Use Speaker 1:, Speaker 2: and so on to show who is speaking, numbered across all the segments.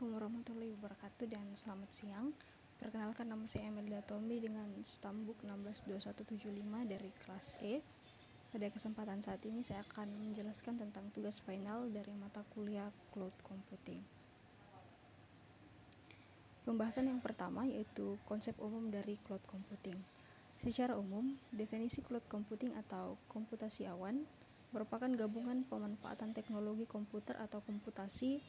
Speaker 1: Assalamualaikum warahmatullahi wabarakatuh dan selamat siang. Perkenalkan, nama saya Amelia Tombi dengan stambuk 162175 dari kelas E. Pada kesempatan saat ini saya akan menjelaskan tentang tugas final dari mata kuliah Cloud Computing. Pembahasan yang pertama yaitu konsep umum dari Cloud Computing. Secara umum, definisi Cloud Computing atau komputasi awan merupakan gabungan pemanfaatan teknologi komputer atau komputasi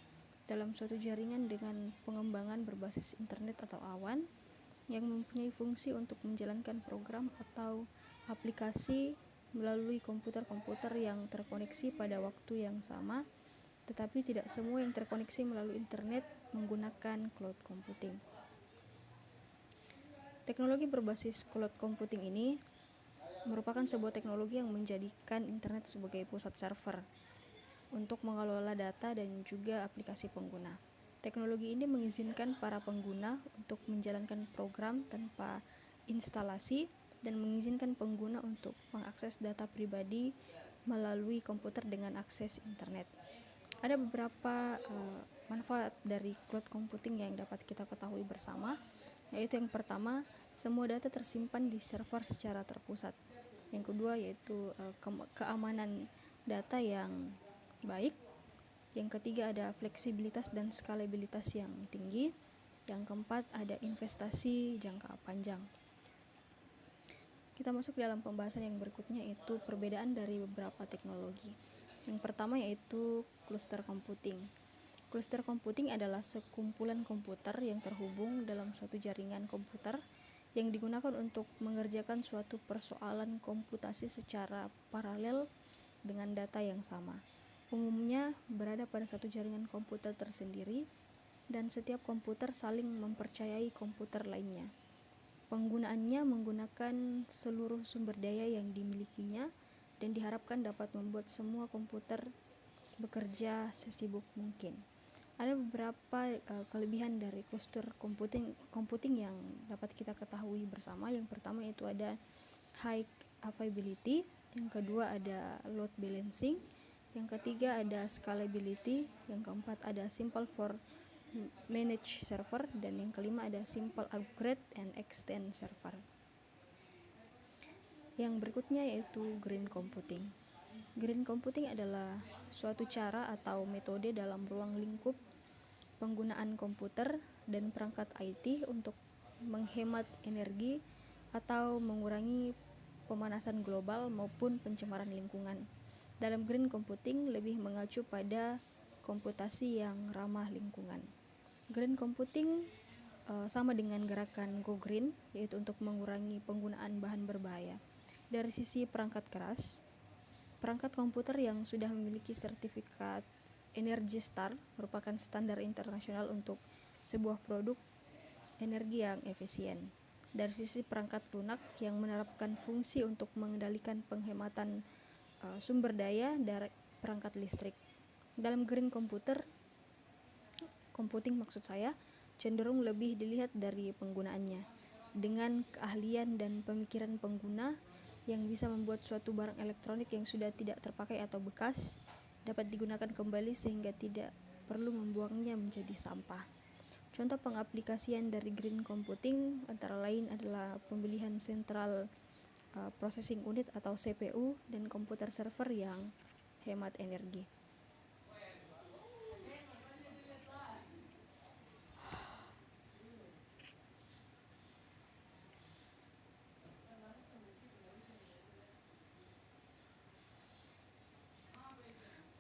Speaker 1: dalam suatu jaringan dengan pengembangan berbasis internet atau awan yang mempunyai fungsi untuk menjalankan program atau aplikasi melalui komputer-komputer yang terkoneksi pada waktu yang sama, tetapi tidak semua yang terkoneksi melalui internet menggunakan cloud computing. Teknologi berbasis cloud computing ini merupakan sebuah teknologi yang menjadikan internet sebagai pusat server untuk mengelola data dan juga aplikasi pengguna. Teknologi ini mengizinkan para pengguna untuk menjalankan program tanpa instalasi dan mengizinkan pengguna untuk mengakses data pribadi melalui komputer dengan akses internet. Ada beberapa manfaat dari cloud computing yang dapat kita ketahui bersama, yaitu yang pertama, semua data tersimpan di server secara terpusat. Yang kedua yaitu keamanan data yang baik. Yang ketiga ada fleksibilitas dan skalabilitas yang tinggi. Yang keempat ada investasi jangka panjang. Kita masuk dalam pembahasan yang berikutnya, yaitu perbedaan dari beberapa teknologi. Yang pertama yaitu cluster computing. Cluster computing adalah sekumpulan komputer yang terhubung dalam suatu jaringan komputer yang digunakan untuk mengerjakan suatu persoalan komputasi secara paralel dengan data yang sama. Umumnya berada pada satu jaringan komputer tersendiri dan setiap komputer saling mempercayai komputer lainnya. Penggunaannya menggunakan seluruh sumber daya yang dimilikinya dan diharapkan dapat membuat semua komputer bekerja sesibuk mungkin. Ada beberapa kelebihan dari cluster computing yang dapat kita ketahui bersama. Yang pertama itu ada high availability, yang kedua ada load balancing, yang ketiga ada scalability, yang keempat ada simple for manage server, dan yang kelima ada simple upgrade and extend server. Yang berikutnya yaitu green computing. Green computing adalah suatu cara atau metode dalam ruang lingkup penggunaan komputer dan perangkat IT untuk menghemat energi atau mengurangi pemanasan global maupun pencemaran lingkungan. Dalam green computing lebih mengacu pada komputasi yang ramah lingkungan. Green computing sama dengan gerakan Go Green, yaitu untuk mengurangi penggunaan bahan berbahaya. Dari sisi perangkat keras, perangkat komputer yang sudah memiliki sertifikat Energy Star merupakan standar internasional untuk sebuah produk energi yang efisien. Dari sisi perangkat lunak yang menerapkan fungsi untuk mengendalikan penghematan sumber daya dari perangkat listrik. Dalam green computing maksud saya, cenderung lebih dilihat dari penggunaannya. Dengan keahlian dan pemikiran pengguna yang bisa membuat suatu barang elektronik yang sudah tidak terpakai atau bekas dapat digunakan kembali sehingga tidak perlu membuangnya menjadi sampah. Contoh pengaplikasian dari green computing antara lain adalah pemilihan Central Processing Unit atau CPU dan komputer server yang hemat energi.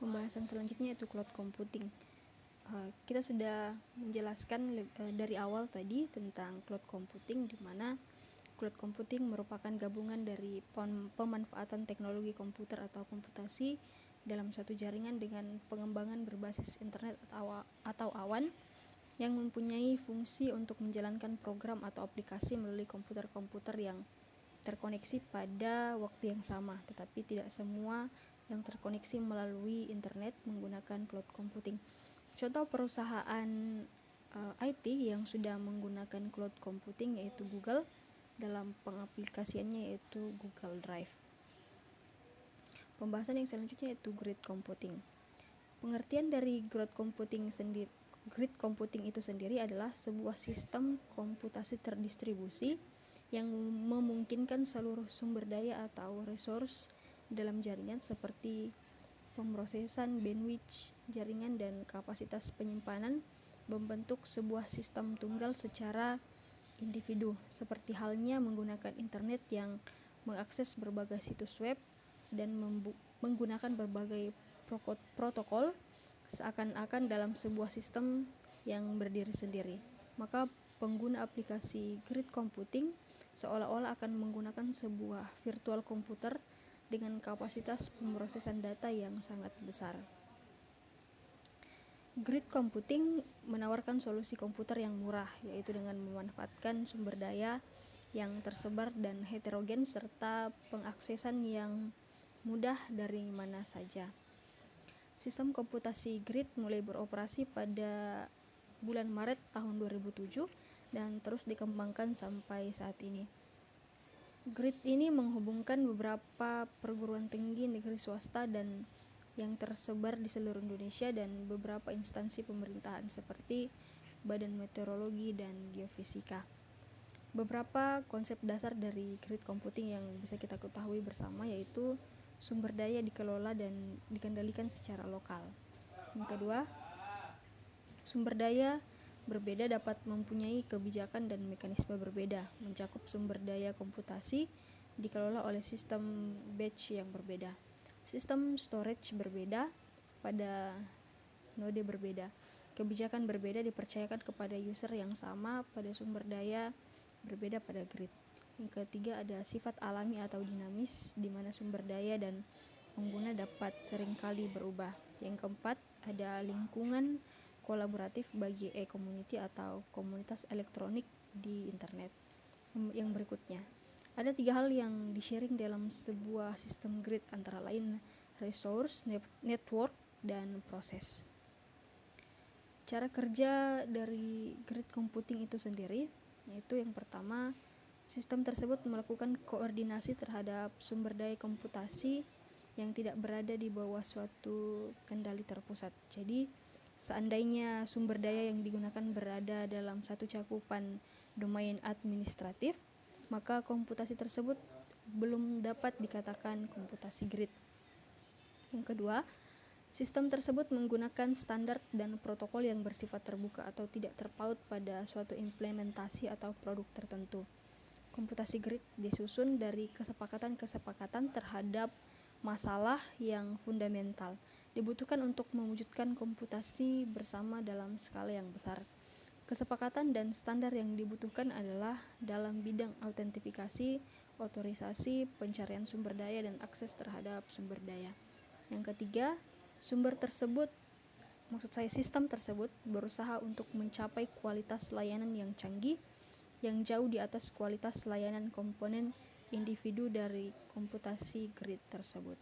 Speaker 1: Pembahasan selanjutnya yaitu cloud computing. Kita sudah menjelaskan dari awal tadi tentang cloud computing, di mana cloud computing merupakan gabungan dari pemanfaatan teknologi komputer atau komputasi dalam suatu jaringan dengan pengembangan berbasis internet atau awan yang mempunyai fungsi untuk menjalankan program atau aplikasi melalui komputer-komputer yang terkoneksi pada waktu yang sama, tetapi tidak semua yang terkoneksi melalui internet menggunakan cloud computing. Contoh perusahaan IT yang sudah menggunakan cloud computing yaitu Google dalam pengaplikasiannya yaitu Google Drive. Pembahasan yang selanjutnya yaitu grid computing. Pengertian dari cloud computing Grid computing itu sendiri adalah sebuah sistem komputasi terdistribusi yang memungkinkan seluruh sumber daya atau resource dalam jaringan seperti pemrosesan, bandwidth, jaringan, dan kapasitas penyimpanan membentuk sebuah sistem tunggal secara individu, seperti halnya menggunakan internet yang mengakses berbagai situs web dan menggunakan berbagai protokol seakan-akan dalam sebuah sistem yang berdiri sendiri. Maka pengguna aplikasi grid computing seolah-olah akan menggunakan sebuah virtual komputer dengan kapasitas pemrosesan data yang sangat besar. Grid computing menawarkan solusi komputer yang murah, yaitu dengan memanfaatkan sumber daya yang tersebar dan heterogen serta pengaksesan yang mudah dari mana saja. Sistem komputasi grid mulai beroperasi pada bulan Maret tahun 2007 dan terus dikembangkan sampai saat ini. Grid ini menghubungkan beberapa perguruan tinggi negeri swasta dan yang tersebar di seluruh Indonesia dan beberapa instansi pemerintahan seperti Badan Meteorologi dan Geofisika. Beberapa konsep dasar dari grid computing yang bisa kita ketahui bersama yaitu sumber daya dikelola dan dikendalikan secara lokal. Yang kedua, sumber daya berbeda dapat mempunyai kebijakan dan mekanisme berbeda, mencakup sumber daya komputasi dikelola oleh sistem batch yang berbeda. Sistem storage berbeda pada node berbeda. Kebijakan berbeda dipercayakan kepada user yang sama pada sumber daya berbeda pada grid. Yang ketiga ada sifat alami atau dinamis di mana sumber daya dan pengguna dapat seringkali berubah. Yang keempat ada lingkungan kolaboratif bagi e-community atau komunitas elektronik di internet. Yang berikutnya ada 3 hal yang di-sharing dalam sebuah sistem grid antara lain resource, network, dan proses. Cara kerja dari grid computing itu sendiri yaitu yang pertama, sistem tersebut melakukan koordinasi terhadap sumber daya komputasi yang tidak berada di bawah suatu kendali terpusat. Jadi, seandainya sumber daya yang digunakan berada dalam satu cakupan domain administratif, maka komputasi tersebut belum dapat dikatakan komputasi grid. Yang kedua, sistem tersebut menggunakan standar dan protokol yang bersifat terbuka atau tidak terpaut pada suatu implementasi atau produk tertentu. Komputasi grid disusun dari kesepakatan-kesepakatan terhadap masalah yang fundamental dibutuhkan untuk mewujudkan komputasi bersama dalam skala yang besar. Kesepakatan dan standar yang dibutuhkan adalah dalam bidang autentifikasi, otorisasi, pencarian sumber daya, dan akses terhadap sumber daya. Yang ketiga, sistem tersebut berusaha untuk mencapai kualitas layanan yang canggih yang jauh di atas kualitas layanan komponen individu dari komputasi grid tersebut.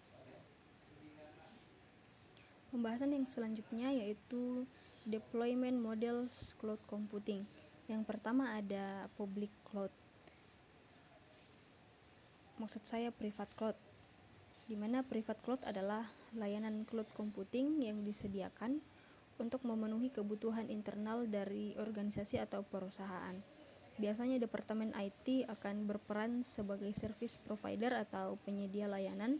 Speaker 1: Pembahasan yang selanjutnya yaitu deployment models cloud computing. Yang pertama ada public cloud. Maksud saya private cloud. Di mana private cloud adalah layanan cloud computing yang disediakan untuk memenuhi kebutuhan internal dari organisasi atau perusahaan. Biasanya Departemen IT akan berperan sebagai service provider atau penyedia layanan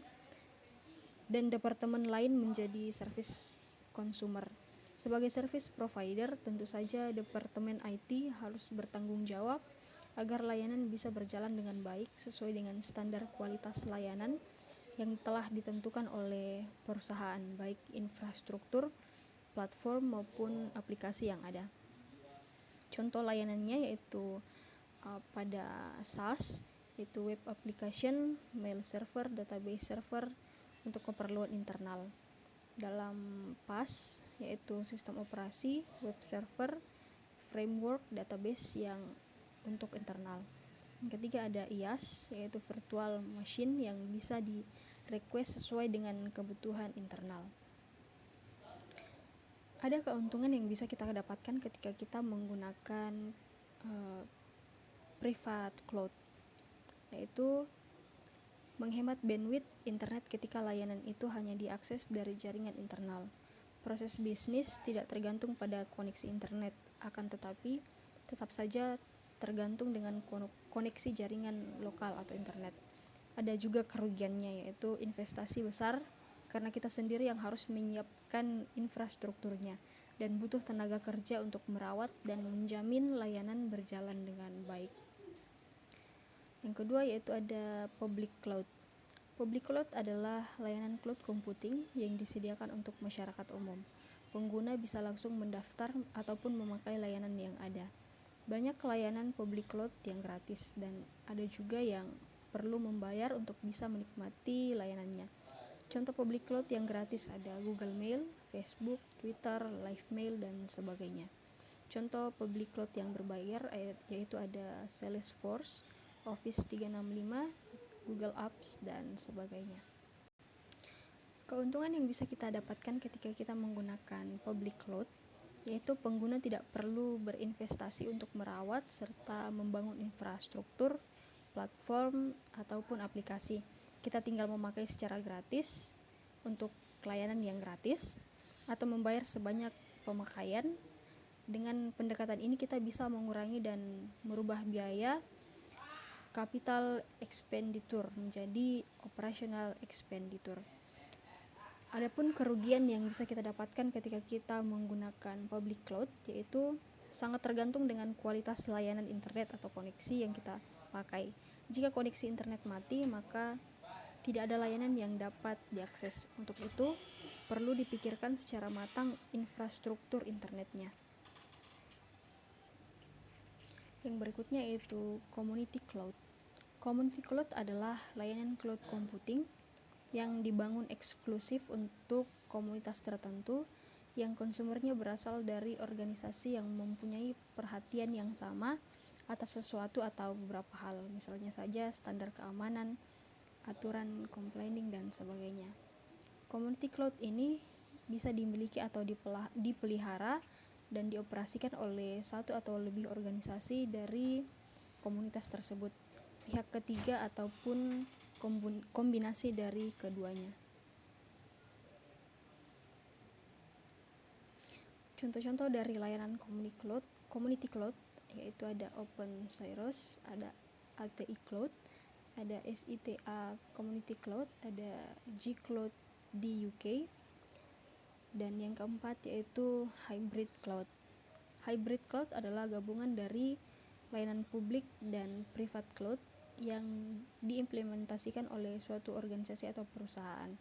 Speaker 1: dan departemen lain menjadi service consumer. Sebagai service provider, tentu saja Departemen IT harus bertanggung jawab agar layanan bisa berjalan dengan baik sesuai dengan standar kualitas layanan yang telah ditentukan oleh perusahaan, baik infrastruktur, platform maupun aplikasi yang ada. Contoh layanannya yaitu pada SaaS, yaitu web application, mail server, database server untuk keperluan internal. Dalam PaaS, yaitu sistem operasi, web server, framework, database yang untuk internal. Yang ketiga ada IaaS, yaitu virtual machine yang bisa di-request sesuai dengan kebutuhan internal. Ada keuntungan yang bisa kita dapatkan ketika kita menggunakan private cloud, yaitu menghemat bandwidth internet ketika layanan itu hanya diakses dari jaringan internal. Proses bisnis tidak tergantung pada koneksi internet, akan tetapi tetap saja tergantung dengan koneksi jaringan lokal atau internet. Ada juga kerugiannya, yaitu investasi besar karena kita sendiri yang harus menyiapkan infrastrukturnya dan butuh tenaga kerja untuk merawat dan menjamin layanan berjalan dengan baik. Yang kedua yaitu ada public cloud. Public cloud adalah layanan cloud computing yang disediakan untuk masyarakat umum. Pengguna bisa langsung mendaftar ataupun memakai layanan yang ada. Banyak layanan public cloud yang gratis dan ada juga yang perlu membayar untuk bisa menikmati layanannya. Contoh public cloud yang gratis ada Google Mail, Facebook, Twitter, Livemail, dan sebagainya. Contoh public cloud yang berbayar yaitu ada Salesforce, Office 365, Google Apps, dan sebagainya. Keuntungan yang bisa kita dapatkan ketika kita menggunakan public cloud yaitu pengguna tidak perlu berinvestasi untuk merawat serta membangun infrastruktur, platform, ataupun aplikasi. Kita tinggal memakai secara gratis untuk layanan yang gratis atau membayar sebanyak pemakaian. Dengan pendekatan ini kita bisa mengurangi dan merubah biaya capital expenditure menjadi operational expenditure. Adapun kerugian yang bisa kita dapatkan ketika kita menggunakan public cloud yaitu sangat tergantung dengan kualitas layanan internet atau koneksi yang kita pakai. Jika koneksi internet mati, maka tidak ada layanan yang dapat diakses. Untuk itu, perlu dipikirkan secara matang infrastruktur internetnya. Yang berikutnya yaitu community cloud. Community cloud adalah layanan cloud computing yang dibangun eksklusif untuk komunitas tertentu yang konsumernya berasal dari organisasi yang mempunyai perhatian yang sama atas sesuatu atau beberapa hal, misalnya saja standar keamanan, aturan complaining, dan sebagainya. Community cloud ini bisa dimiliki atau dipelihara dan dioperasikan oleh satu atau lebih organisasi dari komunitas tersebut, pihak ketiga ataupun kombinasi dari keduanya. Contoh-contoh dari layanan community cloud yaitu ada OpenCyrus, ada ATI Cloud, ada SITA Community Cloud, ada G-Cloud di UK, dan yang keempat yaitu Hybrid Cloud. Hybrid Cloud adalah gabungan dari layanan publik dan private cloud yang diimplementasikan oleh suatu organisasi atau perusahaan.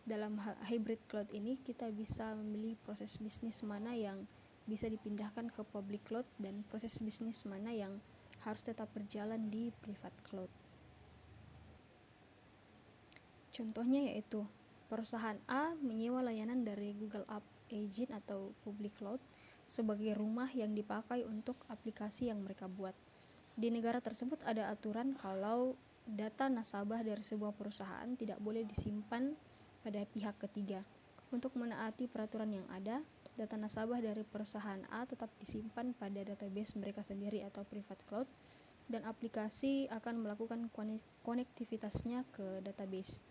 Speaker 1: Dalam hybrid cloud ini kita bisa memilih proses bisnis mana yang bisa dipindahkan ke public cloud dan proses bisnis mana yang harus tetap berjalan di private cloud. Contohnya yaitu perusahaan A menyewa layanan dari Google App Engine atau public cloud sebagai rumah yang dipakai untuk aplikasi yang mereka buat. Di negara tersebut ada aturan kalau data nasabah dari sebuah perusahaan tidak boleh disimpan pada pihak ketiga. Untuk menaati peraturan yang ada, data nasabah dari perusahaan A tetap disimpan pada database mereka sendiri atau private cloud, dan aplikasi akan melakukan konektivitasnya ke database.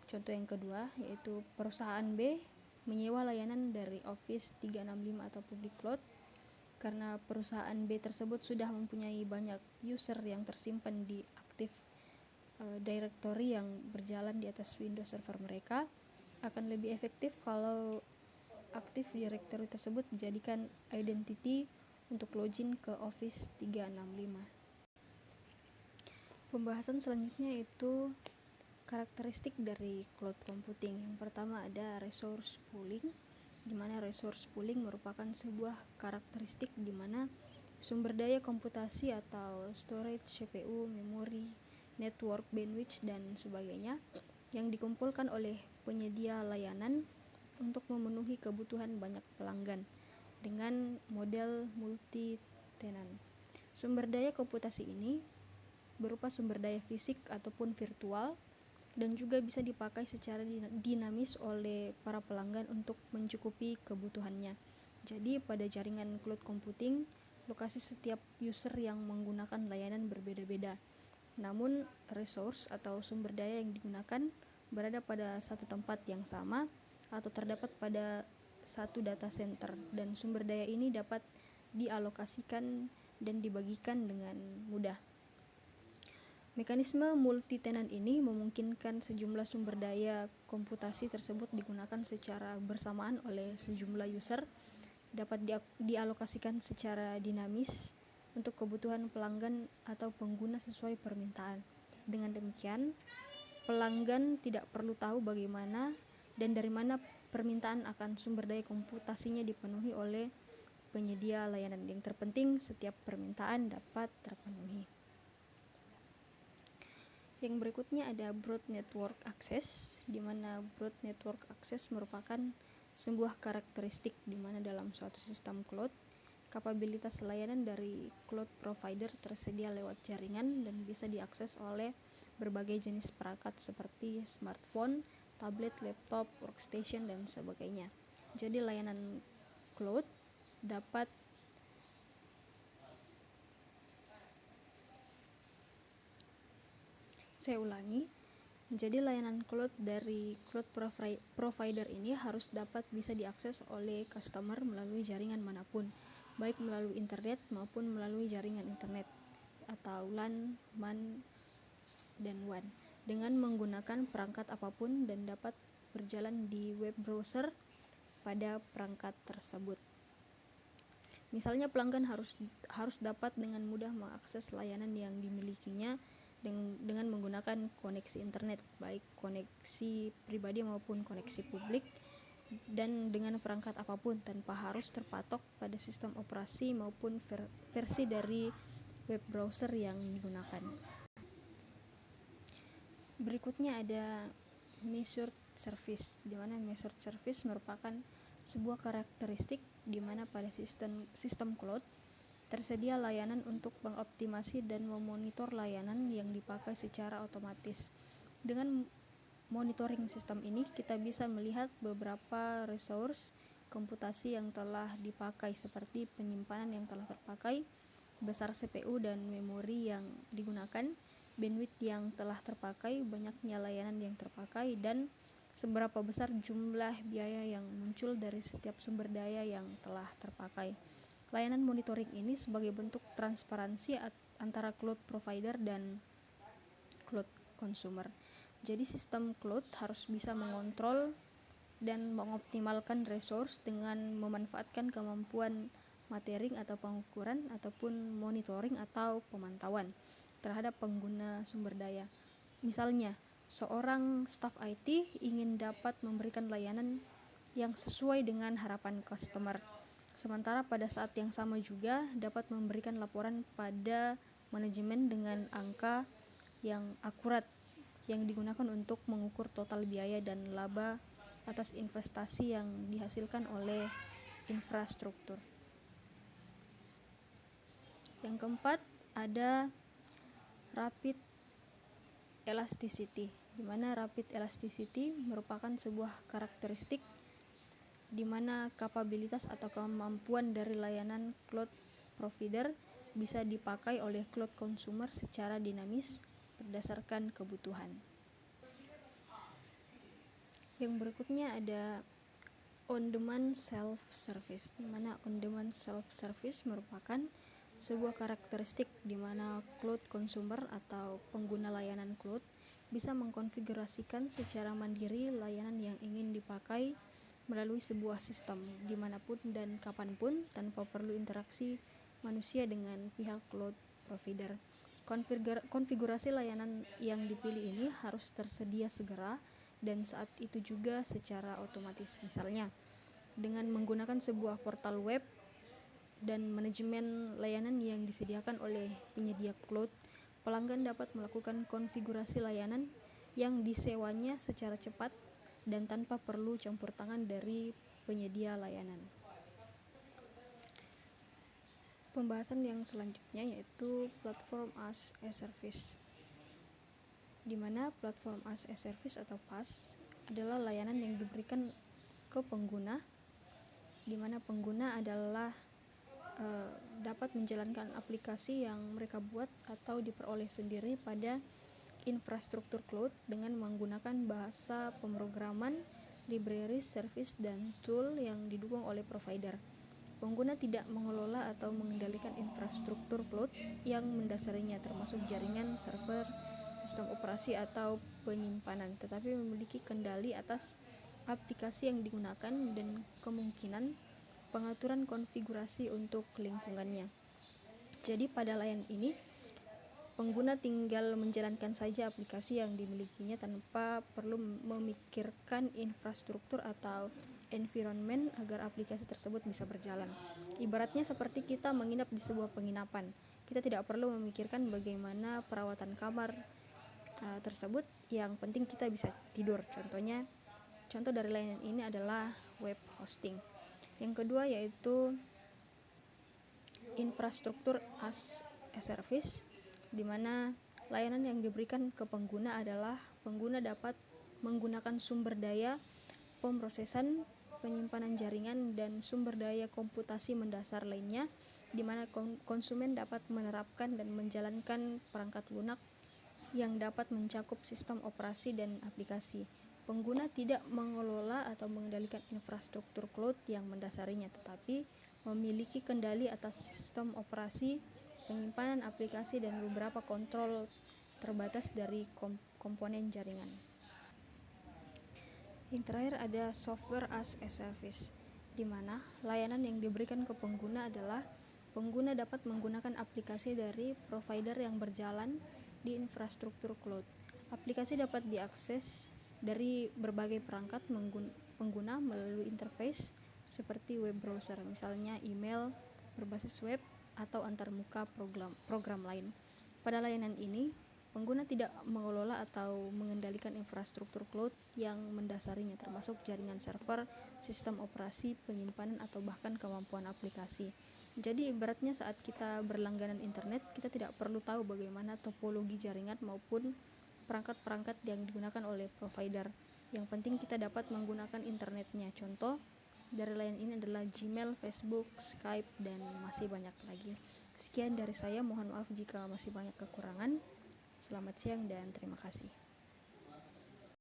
Speaker 1: Contoh yang kedua yaitu perusahaan B menyewa layanan dari Office 365 atau public cloud. Karena perusahaan B tersebut sudah mempunyai banyak user yang tersimpan di Active Directory yang berjalan di atas Windows Server mereka, akan lebih efektif kalau Active Directory tersebut dijadikan identity untuk login ke Office 365. Pembahasan selanjutnya yaitu karakteristik dari cloud computing. Yang pertama ada resource pooling, di mana resource pooling merupakan sebuah karakteristik di mana sumber daya komputasi atau storage, CPU, memori, network, bandwidth, dan sebagainya yang dikumpulkan oleh penyedia layanan untuk memenuhi kebutuhan banyak pelanggan dengan model multi-tenant. Sumber daya komputasi ini berupa sumber daya fisik ataupun virtual dan juga bisa dipakai secara dinamis oleh para pelanggan untuk mencukupi kebutuhannya. Jadi pada jaringan cloud computing, lokasi setiap user yang menggunakan layanan berbeda-beda. Namun resource atau sumber daya yang digunakan berada pada satu tempat yang sama atau terdapat pada satu data center, dan sumber daya ini dapat dialokasikan dan dibagikan dengan mudah. Mekanisme multi-tenant ini memungkinkan sejumlah sumber daya komputasi tersebut digunakan secara bersamaan oleh sejumlah user, dapat dialokasikan secara dinamis untuk kebutuhan pelanggan atau pengguna sesuai permintaan. Dengan demikian, pelanggan tidak perlu tahu bagaimana dan dari mana permintaan akan sumber daya komputasinya dipenuhi oleh penyedia layanan. Yang terpenting, setiap permintaan dapat terpenuhi. Yang berikutnya ada Broad Network Access, di mana Broad Network Access merupakan sebuah karakteristik di mana dalam suatu sistem cloud, kapabilitas layanan dari cloud provider tersedia lewat jaringan dan bisa diakses oleh berbagai jenis perangkat seperti smartphone, tablet, laptop, workstation, dan sebagainya. Jadi layanan cloud dapat Saya ulangi, jadi layanan cloud dari cloud provider ini harus dapat bisa diakses oleh customer melalui jaringan manapun, baik melalui internet maupun melalui jaringan internet atau LAN, MAN, dan WAN, dengan menggunakan perangkat apapun dan dapat berjalan di web browser pada perangkat tersebut. Misalnya pelanggan harus dapat dengan mudah mengakses layanan yang dimilikinya dengan menggunakan koneksi internet, baik koneksi pribadi maupun koneksi publik, dan dengan perangkat apapun tanpa harus terpatok pada sistem operasi maupun versi dari web browser yang digunakan. Berikutnya ada Measured Service, di mana Measured Service merupakan sebuah karakteristik di mana pada sistem cloud tersedia layanan untuk mengoptimasi dan memonitor layanan yang dipakai secara otomatis. Dengan monitoring sistem ini, kita bisa melihat beberapa resource komputasi yang telah dipakai, seperti penyimpanan yang telah terpakai, besar CPU dan memori yang digunakan, bandwidth yang telah terpakai, banyaknya layanan yang terpakai, dan seberapa besar jumlah biaya yang muncul dari setiap sumber daya yang telah terpakai. Layanan monitoring ini sebagai bentuk transparansi antara cloud provider dan cloud consumer. Jadi sistem cloud harus bisa mengontrol dan mengoptimalkan resource dengan memanfaatkan kemampuan matering atau pengukuran ataupun monitoring atau pemantauan terhadap pengguna sumber daya. Misalnya, seorang staf IT ingin dapat memberikan layanan yang sesuai dengan harapan customer, sementara pada saat yang sama juga dapat memberikan laporan pada manajemen dengan angka yang akurat yang digunakan untuk mengukur total biaya dan laba atas investasi yang dihasilkan oleh infrastruktur. Yang keempat ada Rapid Elasticity, di mana Rapid Elasticity merupakan sebuah karakteristik di mana kapabilitas atau kemampuan dari layanan cloud provider bisa dipakai oleh cloud consumer secara dinamis berdasarkan kebutuhan. Yang berikutnya ada On-Demand Self-Service, di mana On-Demand Self-Service merupakan sebuah karakteristik di mana cloud consumer atau pengguna layanan cloud bisa mengkonfigurasikan secara mandiri layanan yang ingin dipakai melalui sebuah sistem dimanapun dan kapanpun tanpa perlu interaksi manusia dengan pihak cloud provider. Konfigurasi layanan yang dipilih ini harus tersedia segera dan saat itu juga secara otomatis. Misalnya, dengan menggunakan sebuah portal web dan manajemen layanan yang disediakan oleh penyedia cloud, pelanggan dapat melakukan konfigurasi layanan yang disewanya secara cepat dan tanpa perlu campur tangan dari penyedia layanan. Pembahasan yang selanjutnya yaitu Platform as a Service, di mana Platform as a Service atau PaaS adalah layanan yang diberikan ke pengguna, di mana pengguna adalah dapat menjalankan aplikasi yang mereka buat atau diperoleh sendiri pada infrastruktur cloud dengan menggunakan bahasa pemrograman libraries, service, dan tool yang didukung oleh provider. Pengguna tidak mengelola atau mengendalikan infrastruktur cloud yang mendasarinya, termasuk jaringan, server, sistem operasi, atau penyimpanan, tetapi memiliki kendali atas aplikasi yang digunakan dan kemungkinan pengaturan konfigurasi untuk lingkungannya. Jadi pada layanan ini, pengguna tinggal menjalankan saja aplikasi yang dimilikinya tanpa perlu memikirkan infrastruktur atau environment agar aplikasi tersebut bisa berjalan. Ibaratnya seperti kita menginap di sebuah penginapan. Kita tidak perlu memikirkan bagaimana perawatan kamar tersebut, yang penting kita bisa tidur. Contoh dari layanan ini adalah web hosting. Yang kedua yaitu infrastruktur as a service, di mana layanan yang diberikan ke pengguna adalah pengguna dapat menggunakan sumber daya pemrosesan, penyimpanan jaringan, dan sumber daya komputasi mendasar lainnya, di mana konsumen dapat menerapkan dan menjalankan perangkat lunak yang dapat mencakup sistem operasi dan aplikasi. Pengguna tidak mengelola atau mengendalikan infrastruktur cloud yang mendasarinya, tetapi memiliki kendali atas sistem operasi, penyimpanan aplikasi, dan beberapa kontrol terbatas dari komponen jaringan. Yang terakhir ada software as a service, di mana layanan yang diberikan ke pengguna adalah pengguna dapat menggunakan aplikasi dari provider yang berjalan di infrastruktur cloud. Aplikasi dapat diakses dari berbagai perangkat pengguna melalui interface seperti web browser, misalnya email, berbasis web, atau antarmuka program lain. Pada layanan ini, pengguna tidak mengelola atau mengendalikan infrastruktur cloud yang mendasarinya, termasuk jaringan server, sistem operasi, penyimpanan, atau bahkan kemampuan aplikasi. Jadi ibaratnya saat kita berlangganan internet, kita tidak perlu tahu bagaimana topologi jaringan maupun perangkat-perangkat yang digunakan oleh provider. Yang penting kita dapat menggunakan internetnya. Contoh dari layanan ini adalah Gmail, Facebook, Skype, dan masih banyak lagi. Sekian dari saya, mohon maaf jika masih banyak kekurangan. Selamat siang dan terima kasih.